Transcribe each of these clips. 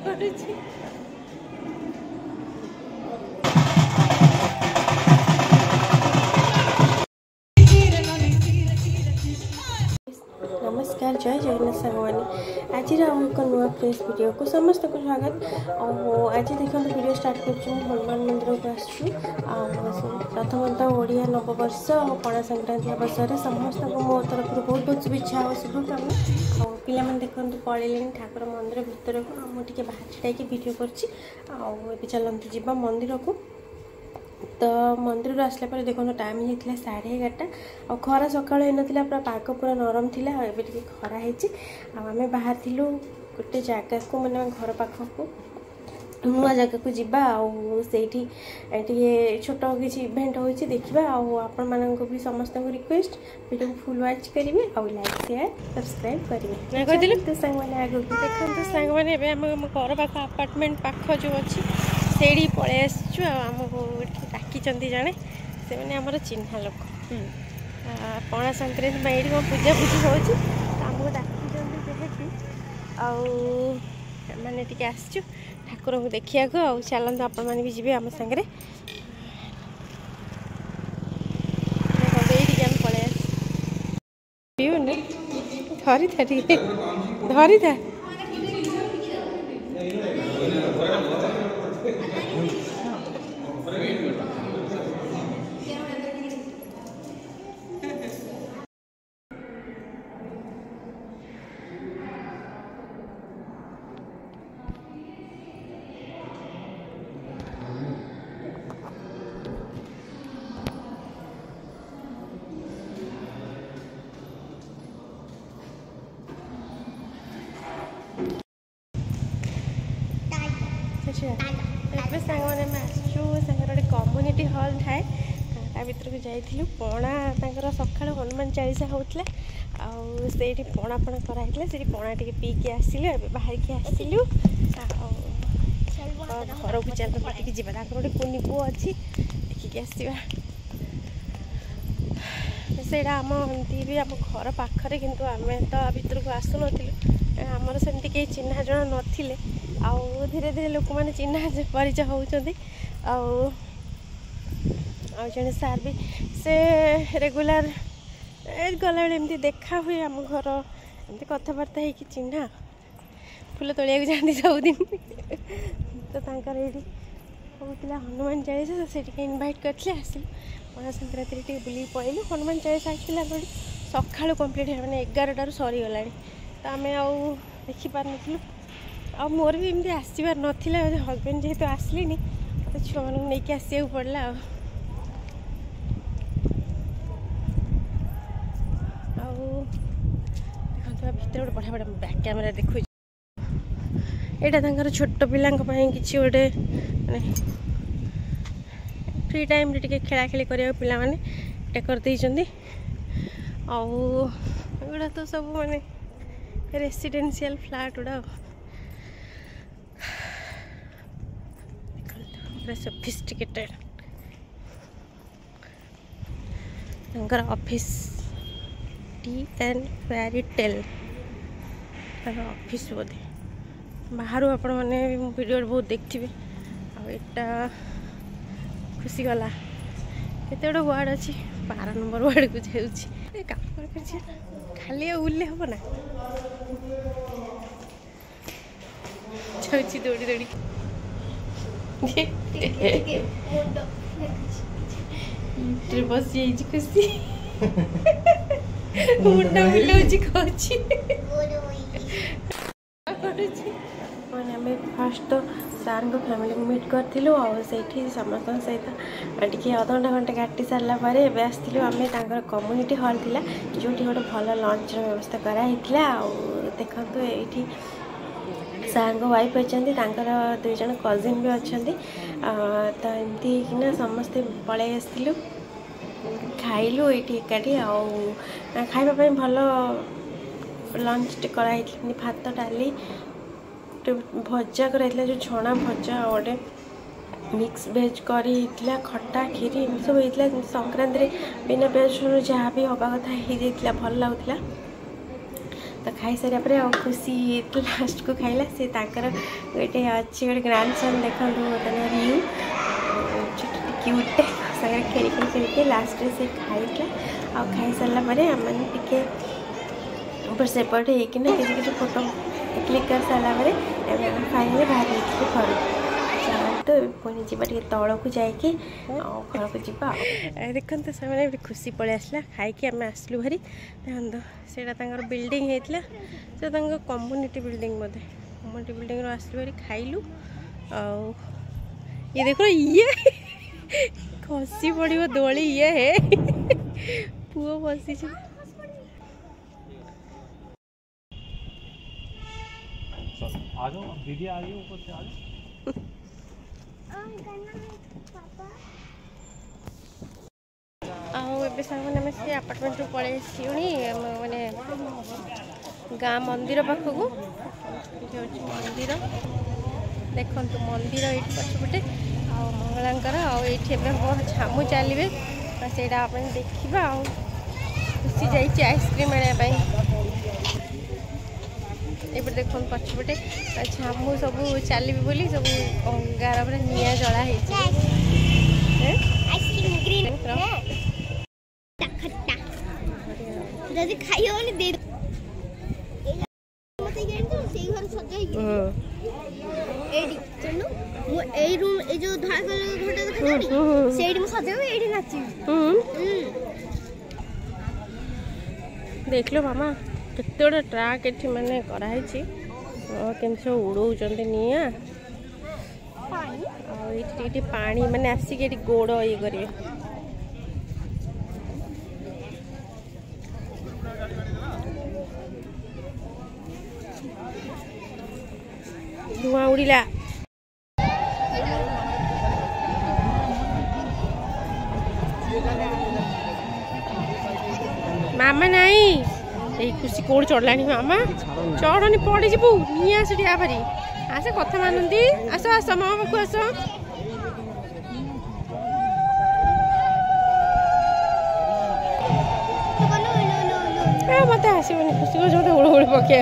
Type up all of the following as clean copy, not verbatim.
କରୁଛି। नमस्कार जय जगन्नाथ सांगवानी आज एक नुआ फ्रेश वीडियो को समस्त को स्वागत। आज देखो वीडियो स्टार्ट कर हनुमान मंदिर को आसु प्रथम तो ओडिया नववर्ष और पणा संक्रांति अवसर में समस्त को मो तरफ बहुत बहुत शुभेच्छा और शुभकामना। पाने देखते पलैले ठाकुर मंदिर भितर को मुझे बाहर छिड़ा वीडियो कर चलते जीवा मंदिर को। तो मंदिर आसला पर देखो टाइम होता 11:30 और खरा सका होता पूरा पाग पूरा नरम थी एवं खरा होमें बाहर थिलु गोटे जगह को मैंने घर पाखक नुआ जगह को जीवा से छोट किसी इवेंट हो देखा आपण मान भी समस्त रिक्वेस्ट वीडियो को फुल वाच करेंगे और लाइक शेयर सब्सक्राइब करेंगे। तो सांग मैंने आगे देखते सांग मैंने घर पाख अपार्टमेंट पाख जो अच्छी से पलि आमको डाकी जड़े से मैंने आमर चिन्हा लोक पणा संक्रांति में ये पूजा पूजी होमको डाकी जेहेतु आने टी आसचु ठाकुर को देखा चलते आपण मैंने भी जी आम सागर पलि पीऊनी धरी था धरी था सांग मैंने आसचु गोटे कम्युनिटी हॉल थाए भर को जाइलु पणा सका हनुमान चालीसा होता से पणा पणा कराई से पणा टे पीके आसिलु बाहर की आसिलु घर को चल पटिकी जावा गोटे कुनी पु अच्छी देखिकी आसवा से आम एमती भी आम घर पाखरे किंतु आम तो भर को आसुन आमर सेमती कहीं चिन्हा जना नथिले आउ धीरे धीरे लोक मैंने चिन्हा परिचय होती जड़े सार भी से रेगुलर गला एमती देखा हुए आम घर एमती कथबार्ता हो चिन्हा फूल तोलिया जाती सबुदिन तो ये होता हनुमान चालीसा से इनभाइट करते आसिलु पणा Sankranti bull flu Hanuman Chalisa actually सका कम्प्लीट मैंने 11टार सरीगला तो आम आउ देखिपार नु आ मोर भी एमती आसबार नाला हजबैंड जेहेतु आसली तो छुआ मान नहीं आसा पड़ा भर गोटे बढ़िया बढ़िया बैक कैमेरा देखु यहाँ छोट पिला कि गोटे माने फ्री टाइम टे खेला खेली करा पिला माने करदे आउड़ा तो सब माने रेसिडेंशियल फ्लैट गुड़ा sophisticated office T and fairy tale office बोधे बाहर आपण मैंने वीडियो बहुत देखिए आटा खुशी गला केते गोटे वार्ड अच्छी 12 नंबर वार्ड को जाऊँगी खाली उल्ले हम ना जाऊँगी दौड़ी दौड़ी बस यही खुशी मुंडा बुलाऊँ मैंने आम फास्ट तो सार को फैमिली को मीट करूँ आठी समस्त सहित टे अध घंटा घंटे काटी सारा पर आसलु आम कम्युनिटी हॉल थिला जो गोटे भल लंच व्यवस्था कराई देखो ये सार वाइफ अच्छा दुई जन कजिन भी अच्छा तो एमती समस्ते पलै आसलु खाइलु ये एकाठी खावाई भल लंच कराई भात डाली भजा कराई जो छणा भजा गोटे मिक्स भेज करी खटा खीरी सब होता संक्रांति बिना पियाज जहाँ भी हवा कथा हो भल लगुला तो खाई सारा पर खुशी तो लास्ट को खाइला से ताकर गोटे अच्छे गोटे ग्रांड सन देखो रियू क्यूट सागर खेल लास्ट से खाइला आ खाई सारा पर आम टे ऊपर सेपट होना किसी फोटो क्लिक कर सारा पर फाइनली बाहर घर तो पुणी जावा टे तौल को जाकि घर को जा देखते तो से खुशी पलि आसला खाई आम आसलु भारी देखो से बिल्डिंग होता से कम्युनिटी बिल्डिंग बोधे कम्युनिटी बिल्डिंग आसलु भारी खाइलु ये देखो ये खसी पड़ो दोली ये है पुओ बसी आ जाओ दीदी आ जाओ ऊपर से आ जाओ आम से आपार्टमेंट रू पलि मैंने गाँ मंदिर पाखक मंदिर देखु मंदिर ये पछपटे मंगलांकर आठ छामू चलिए से देखा खुशी जाइए आइसक्रीम आने ये देखो पछपटे छामू सब चलिए बोली सब अंगार पर निआ जला देख लो मामा केते गोटे ट्राक एठी माने कराई केमसे उड़ौचंत निया ये पानी माने आसिक गोड़ ये करिए धुआं उड़िला मामा नहीं ये खुशी कौन चढ़ला मामा चढ़नी पड़ी जीवु नहीं आस भारी आस कथा मानती आस आस मामा पाखु आस मत आसबनी खुशी को मत उड़ उड़ पके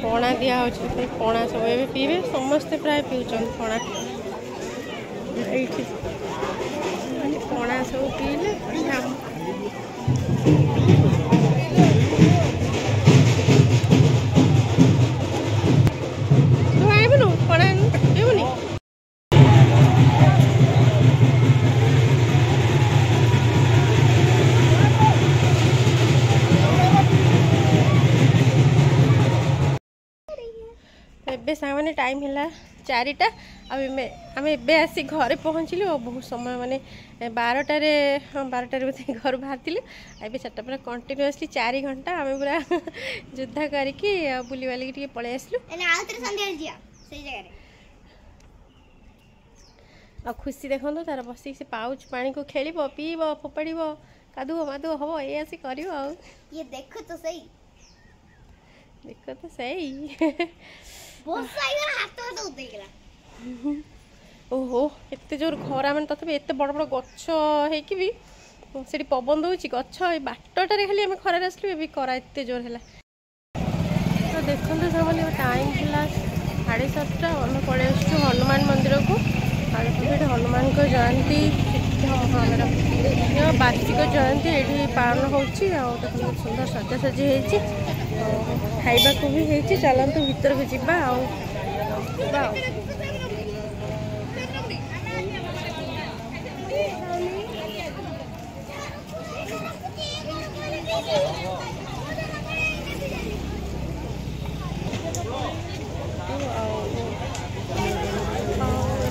पणा दिया पणा सब पीबे समस्ते प्राय पीउछन पणा पणा सब पीले तू आइबनु पणा पीबुनी एबे सामने टाइम है 4टा आम एबे आसी घरे पहुँचलु बहुत समय माने 12टार बोधे घर बाहर ए 4टा पूरा कंटिन्यूअसली 4 घंटा आम पूरा युद्ध करके बुली बालिकी पलि आसलु आ खुशी देखो तार बसिक से पाउच पानी को खेल पीब फोपाड़ कादुओ मादुओ हम ये आसी कर ये देखो तो सही देखो तो सही बहुत साइगर हाथ तो उठ गया ओहो एत जोर खरा मैंने तथापि एत बड़ बड़ गछ होगी भी से पवन दौर गछ बाटटे खाली आम खरार आसलु ए खरा एत जोर है। तो देखो सामने टाइम है 7:30 आम पलि आसु हनुमान मंदिर को हनुमान को जयंती हमारा वार्षिक जयंती ये पालन हो सुंदर सजासजी खाइबा को भी है। चलतु भीतर को जीवा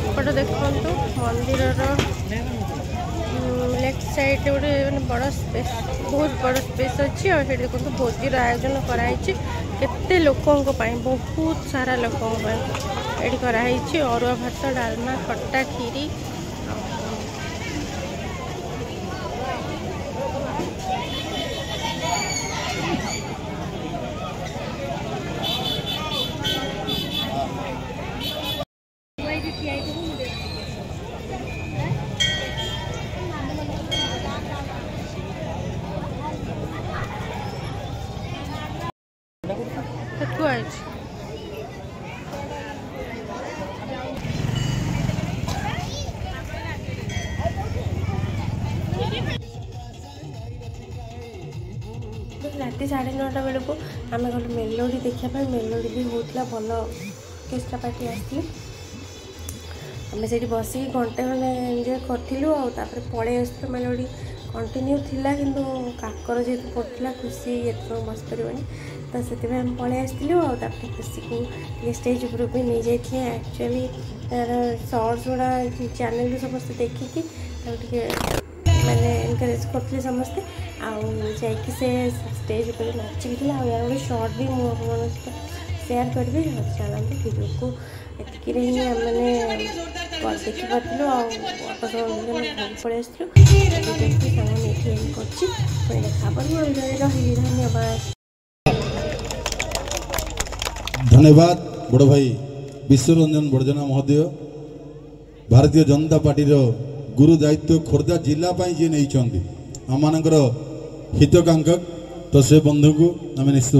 एपट देखु मंदिर लेफ्ट साइड गोटे बड़ स्पेस बहुत बड़ स्पेस अच्छी और देखो भोजीर आयोजन कराई केते लोकों बहुत सारा लोकों ये कराई अरुआ भात डालमा खट्टा खीरी राति 9:30 बेलू आम गलु मेलोडी देखापी मेलोडी भी होता भल केस्टा पार्टी आसती आम से बस घंटे मैंने एंजॉय करूँ पलि आसलु मेलोडी कंटिन्यू थिला किंतु काकर जेहतु पड़ता खुशी ये बस पारे तो से आम पलि आसलु खुशी को स्टेज उपर भी नहीं जाइए एक्चुअली तार सर्ट्स गुड़ा चैनल भी समस्त देखिकी मैंने एनकरेज करते समस्ते आईकि से स्टेज पर नाचिकी थी यार गोटे सर्ट भी मुझे सेयार करी चलते वीडियो को एतिक मैंने देखिपार पलि आसलु धन्यवाद। धन्यवाद बड़ भाई विश्वरंजन बड़जना महोदय भारतीय जनता पार्टी गुरु दायित्व खोर्धा जिला जी नहीं आम हितकांक्षक तो से बंधु को आम निश्चित